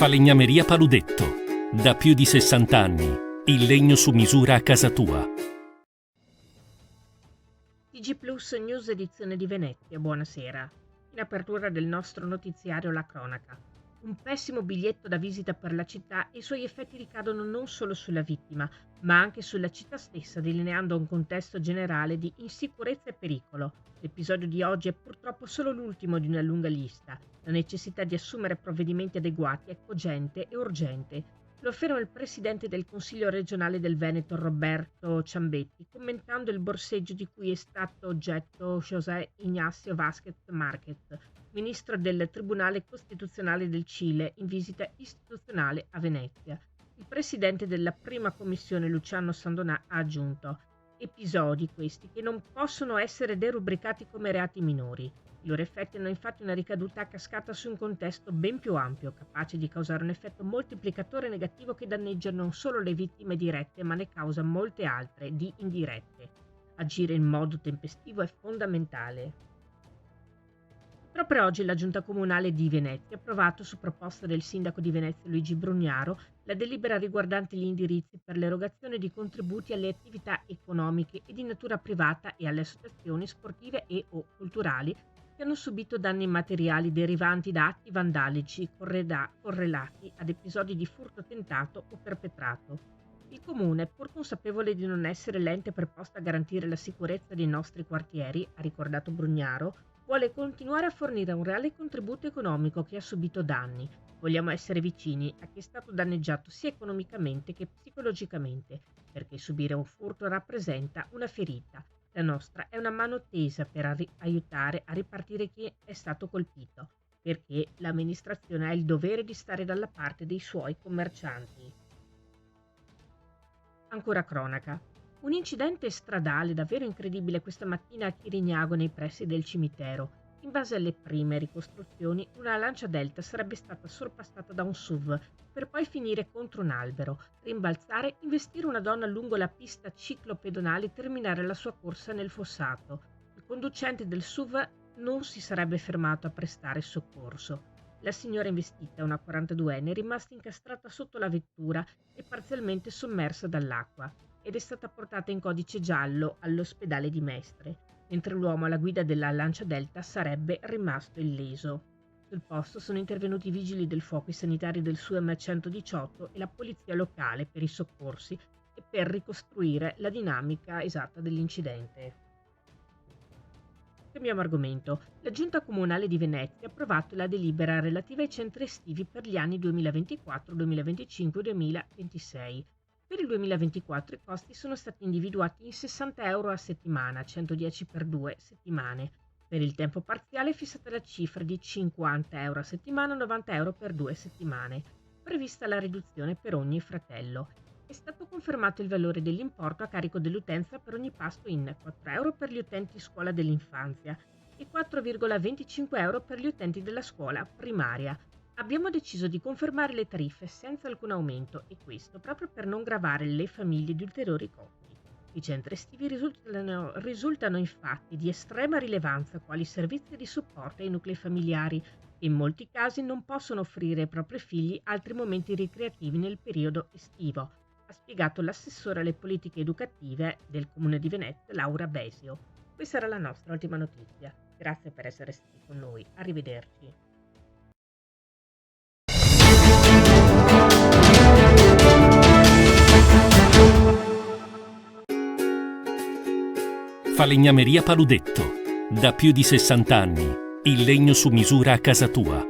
Falegnameria Paludetto. Da più di 60 anni. Il legno su misura a casa tua. TG Plus News edizione di Venezia, buonasera. In apertura del nostro notiziario la cronaca. Un pessimo biglietto da visita per la città e i suoi effetti ricadono non solo sulla vittima, ma anche sulla città stessa, delineando un contesto generale di insicurezza e pericolo. L'episodio di oggi è purtroppo solo l'ultimo di una lunga lista. La necessità di assumere provvedimenti adeguati è cogente e urgente. Lo afferma il presidente del Consiglio regionale del Veneto, Roberto Ciambetti, commentando il borseggio di cui è stato oggetto José Ignacio Vázquez Márquez, ministro del Tribunale Costituzionale del Cile, in visita istituzionale a Venezia. Il presidente della prima commissione, Luciano Sandoná, ha aggiunto: episodi questi che non possono essere derubricati come reati minori. I loro effetti hanno infatti una ricaduta a cascata su un contesto ben più ampio, capace di causare un effetto moltiplicatore negativo che danneggia non solo le vittime dirette, ma ne causa molte altre di indirette. Agire in modo tempestivo è fondamentale. Proprio oggi la Giunta Comunale di Venezia ha approvato, su proposta del sindaco di Venezia Luigi Brugnaro, la delibera riguardante gli indirizzi per l'erogazione di contributi alle attività economiche e di natura privata e alle associazioni sportive e o culturali che hanno subito danni materiali derivanti da atti vandalici correlati ad episodi di furto tentato o perpetrato. Il Comune, pur consapevole di non essere l'ente preposto a garantire la sicurezza dei nostri quartieri, ha ricordato Brugnaro, vuole continuare a fornire un reale contributo economico a chi ha subito danni. Vogliamo essere vicini a chi è stato danneggiato sia economicamente che psicologicamente, perché subire un furto rappresenta una ferita. La nostra è una mano tesa per aiutare a ripartire chi è stato colpito, perché l'amministrazione ha il dovere di stare dalla parte dei suoi commercianti. Ancora cronaca. Un incidente stradale davvero incredibile questa mattina a Chirignago, nei pressi del cimitero. In base alle prime ricostruzioni, una Lancia Delta sarebbe stata sorpassata da un SUV, per poi finire contro un albero, rimbalzare, investire una donna lungo la pista ciclopedonale e terminare la sua corsa nel fossato. Il conducente del SUV non si sarebbe fermato a prestare soccorso. La signora investita, una 42enne, è rimasta incastrata sotto la vettura e parzialmente sommersa dall'acqua, ed è stata portata in codice giallo all'ospedale di Mestre, mentre l'uomo alla guida della Lancia Delta sarebbe rimasto illeso. Sul posto sono intervenuti i vigili del fuoco, i sanitari del SUEM 118 e la polizia locale per i soccorsi e per ricostruire la dinamica esatta dell'incidente. Cambiamo argomento. La Giunta Comunale di Venezia ha approvato la delibera relativa ai centri estivi per gli anni 2024, 2025 e 2026. Per il 2024 i costi sono stati individuati in 60 euro a settimana, 110 per 2 settimane. Per il tempo parziale è fissata la cifra di 50 euro a settimana, 90 euro per 2 settimane. Prevista la riduzione per ogni fratello. È stato confermato il valore dell'importo a carico dell'utenza per ogni pasto in 4 euro per gli utenti scuola dell'infanzia e 4,25 euro per gli utenti della scuola primaria. Abbiamo deciso di confermare le tariffe senza alcun aumento, e questo proprio per non gravare le famiglie di ulteriori costi. I centri estivi risultano infatti di estrema rilevanza quali servizi di supporto ai nuclei familiari e in molti casi non possono offrire ai propri figli altri momenti ricreativi nel periodo estivo, ha spiegato l'assessore alle politiche educative del Comune di Venezia, Laura Besio. Questa era la nostra ultima notizia. Grazie per essere stati con noi. Arrivederci. Falegnameria Paludetto. Da più di 60 anni. Il legno su misura a casa tua.